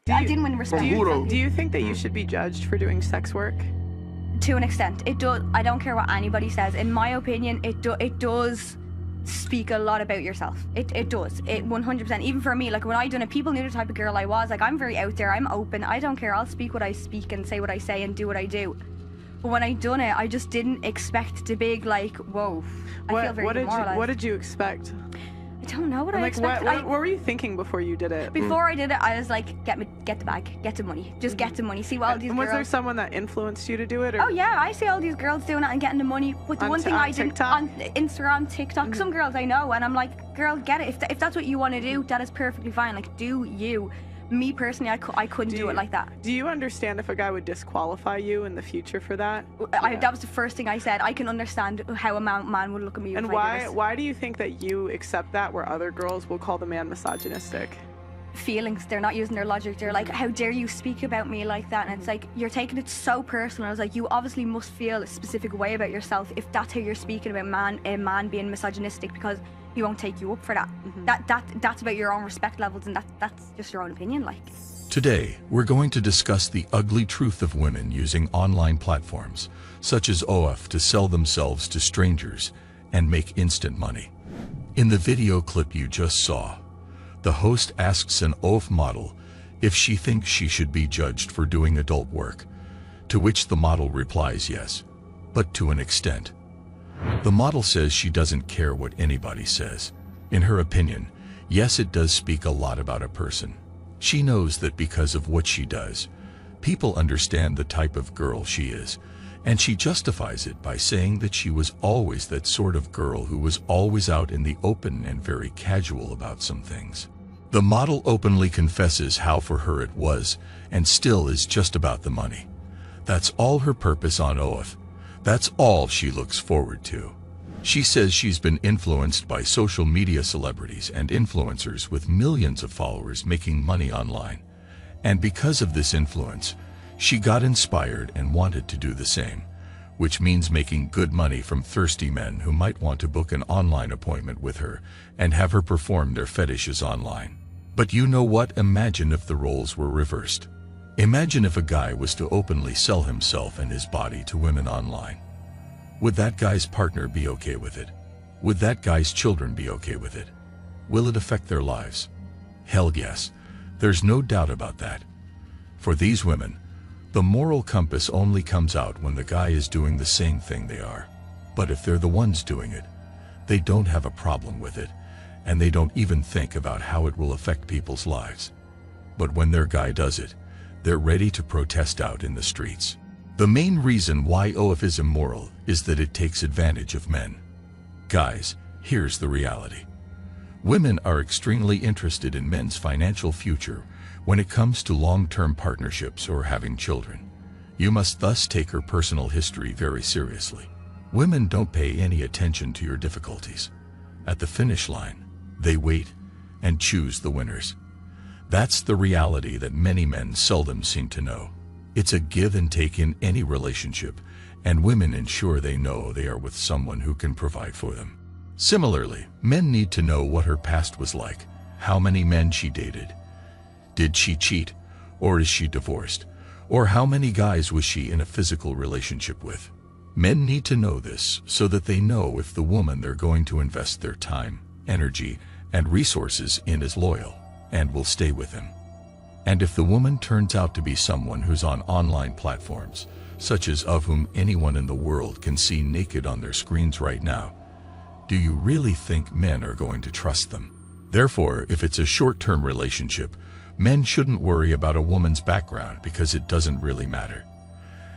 I didn't win respect. Do you think that you should be judged for doing sex work? To an extent, it does. I don't care what anybody says. In my opinion, it does speak a lot about yourself. It does. It 100%. Even for me, like when I done it, people knew the type of girl I was. Like I'm very out there. I'm open. I don't care. I'll speak what I speak and say what I say and do what I do. But when I done it, I just didn't expect to be like, whoa. I feel very demoralized. What did you expect? I don't know what I expected. What were you thinking before you did it? Before I did it, I was like, get the bag, get the money, just get the money. See what all these girls. Was there someone that influenced you to do it? Or? Oh yeah, I see all these girls doing it and getting the money. But the one thing I did on Instagram, TikTok, some girls I know, and I'm like, girl, get it. If that's what you want to do, that is perfectly fine. Like, do you. Me personally, I couldn't do it like that. Do you understand if a guy would disqualify you in the future for that? That was the first thing I said. I can understand how a man would look at me. And why do you think that you accept that where other girls will call the man misogynistic? Feelings. They're not using their logic. They're like, how dare you speak about me like that? And it's like, you're taking it so personal. I was like, you obviously must feel a specific way about yourself if that's how you're speaking about a man being misogynistic, because he won't take you up for that. That's about your own respect levels, and that's just your own opinion. Like, today we're going to discuss the ugly truth of women using online platforms such as OnlyF to sell themselves to strangers and make instant money. In the video clip you just saw, the host asks an OnlyF model if she thinks she should be judged for doing adult work, to which the model replies yes, but to an extent. The model says she doesn't care what anybody says. In her opinion, yes, it does speak a lot about a person. She knows that because of what she does, people understand the type of girl she is, and she justifies it by saying that she was always that sort of girl who was always out in the open and very casual about some things. The model openly confesses how for her it was, and still is, just about the money. That's all her purpose on OnlyF. That's all she looks forward to. She says she's been influenced by social media celebrities and influencers with millions of followers making money online. And because of this influence, she got inspired and wanted to do the same, which means making good money from thirsty men who might want to book an online appointment with her and have her perform their fetishes online. But you know what? Imagine if the roles were reversed. Imagine if a guy was to openly sell himself and his body to women online. Would that guy's partner be okay with it? Would that guy's children be okay with it? Will it affect their lives? Hell yes, there's no doubt about that. For these women, the moral compass only comes out when the guy is doing the same thing they are. But if they're the ones doing it, they don't have a problem with it, and they don't even think about how it will affect people's lives. But when their guy does it, they're ready to protest out in the streets. The main reason why OnlyF is immoral is that it takes advantage of men. Guys, here's the reality. Women are extremely interested in men's financial future when it comes to long-term partnerships or having children. You must thus take her personal history very seriously. Women don't pay any attention to your difficulties. At the finish line, they wait and choose the winners. That's the reality that many men seldom seem to know. It's a give and take in any relationship, and women ensure they know they are with someone who can provide for them. Similarly, men need to know what her past was like, how many men she dated. Did she cheat, or is she divorced? Or how many guys was she in a physical relationship with? Men need to know this so that they know if the woman they're going to invest their time, energy, and resources in is loyal and will stay with him. And if the woman turns out to be someone who's on online platforms, such as of whom anyone in the world can see naked on their screens right now, do you really think men are going to trust them? Therefore, if it's a short-term relationship, men shouldn't worry about a woman's background because it doesn't really matter.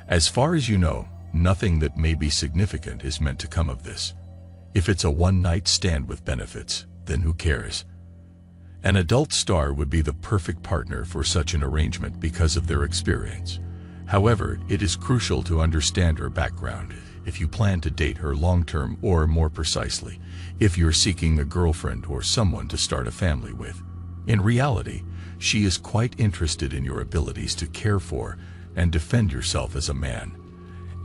As far as you know, nothing that may be significant is meant to come of this. If it's a one-night stand with benefits, then who cares? An adult star would be the perfect partner for such an arrangement because of their experience. However, it is crucial to understand her background if you plan to date her long-term, or more precisely, if you're seeking a girlfriend or someone to start a family with. In reality, she is quite interested in your abilities to care for and defend yourself as a man,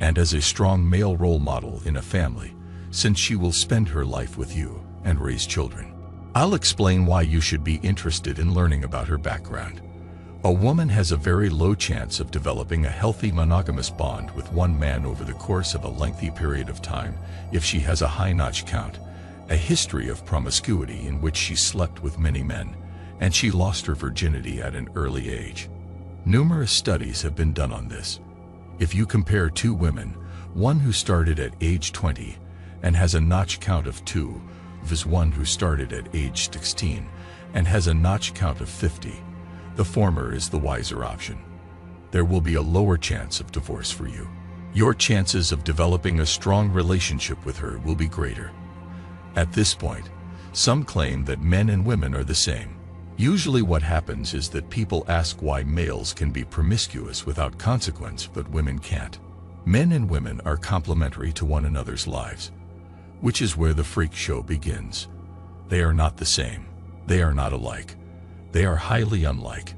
and as a strong male role model in a family, since she will spend her life with you and raise children. I'll explain why you should be interested in learning about her background. A woman has a very low chance of developing a healthy monogamous bond with one man over the course of a lengthy period of time if she has a high notch count, a history of promiscuity in which she slept with many men, and she lost her virginity at an early age. Numerous studies have been done on this. If you compare two women, one who started at age 20 and has a notch count of 2 versus one who started at age 16 and has a notch count of 50, the former is the wiser option. There will be a lower chance of divorce for you. Your chances of developing a strong relationship with her will be greater. At this point, some claim that men and women are the same. Usually what happens is that people ask why males can be promiscuous without consequence but women can't. Men and women are complementary to one another's lives, which is where the freak show begins. They are not the same. They are not alike. They are highly unlike.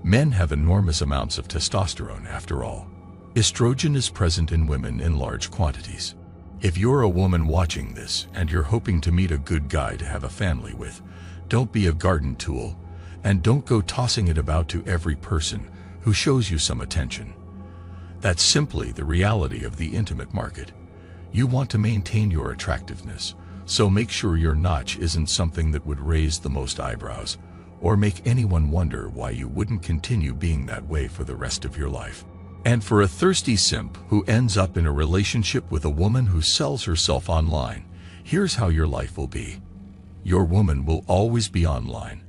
Men have enormous amounts of testosterone after all. Estrogen is present in women in large quantities. If you're a woman watching this and you're hoping to meet a good guy to have a family with, don't be a garden tool, and don't go tossing it about to every person who shows you some attention. That's simply the reality of the intimate market. You want to maintain your attractiveness, so make sure your notch isn't something that would raise the most eyebrows or make anyone wonder why you wouldn't continue being that way for the rest of your life. And for a thirsty simp who ends up in a relationship with a woman who sells herself online, here's how your life will be. Your woman will always be online,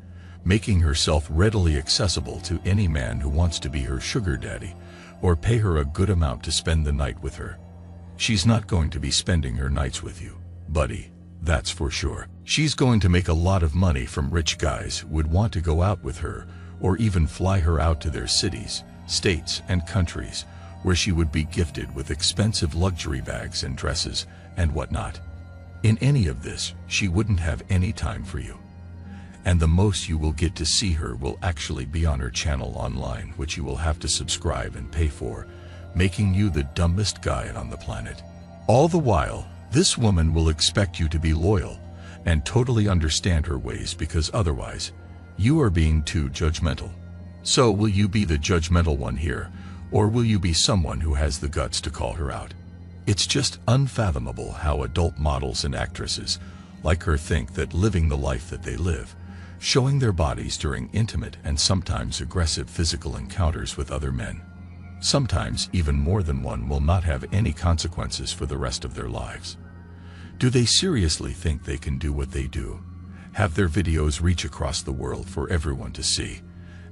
making herself readily accessible to any man who wants to be her sugar daddy or pay her a good amount to spend the night with her. She's not going to be spending her nights with you, buddy, that's for sure. She's going to make a lot of money from rich guys who would want to go out with her or even fly her out to their cities, states, and countries where she would be gifted with expensive luxury bags and dresses and whatnot. In any of this, she wouldn't have any time for you. And the most you will get to see her will actually be on her channel online, which you will have to subscribe and pay for, making you the dumbest guy on the planet. All the while, this woman will expect you to be loyal and totally understand her ways because otherwise, you are being too judgmental. So will you be the judgmental one here, or will you be someone who has the guts to call her out? It's just unfathomable how adult models and actresses like her think that living the life that they live, showing their bodies during intimate and sometimes aggressive physical encounters with other men, sometimes even more than one, will not have any consequences for the rest of their lives. Do they seriously think they can do what they do, have their videos reach across the world for everyone to see,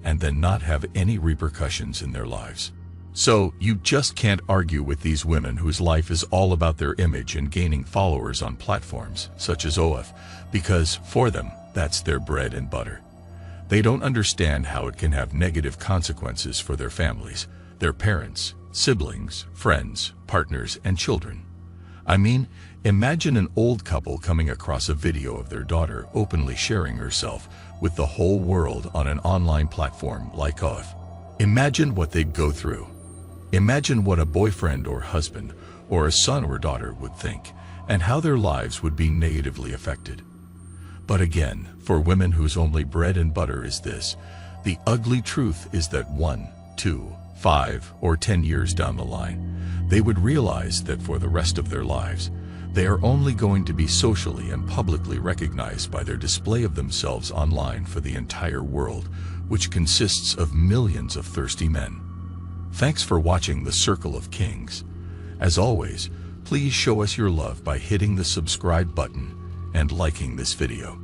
and then not have any repercussions in their lives? So you just can't argue with these women whose life is all about their image and gaining followers on platforms such as OnlyF, because for them, that's their bread and butter. They don't understand how it can have negative consequences for their families, their parents, siblings, friends, partners, and children. I mean, imagine an old couple coming across a video of their daughter openly sharing herself with the whole world on an online platform like OnlyF. Imagine what they'd go through. Imagine what a boyfriend or husband or a son or daughter would think, and how their lives would be negatively affected. But again, for women whose only bread and butter is this, the ugly truth is that 1, 2, 5, or 10 years down the line, they would realize that for the rest of their lives, they are only going to be socially and publicly recognized by their display of themselves online for the entire world, which consists of millions of thirsty men. Thanks for watching The Circle of Kings. As always, please show us your love by hitting the subscribe button and liking this video.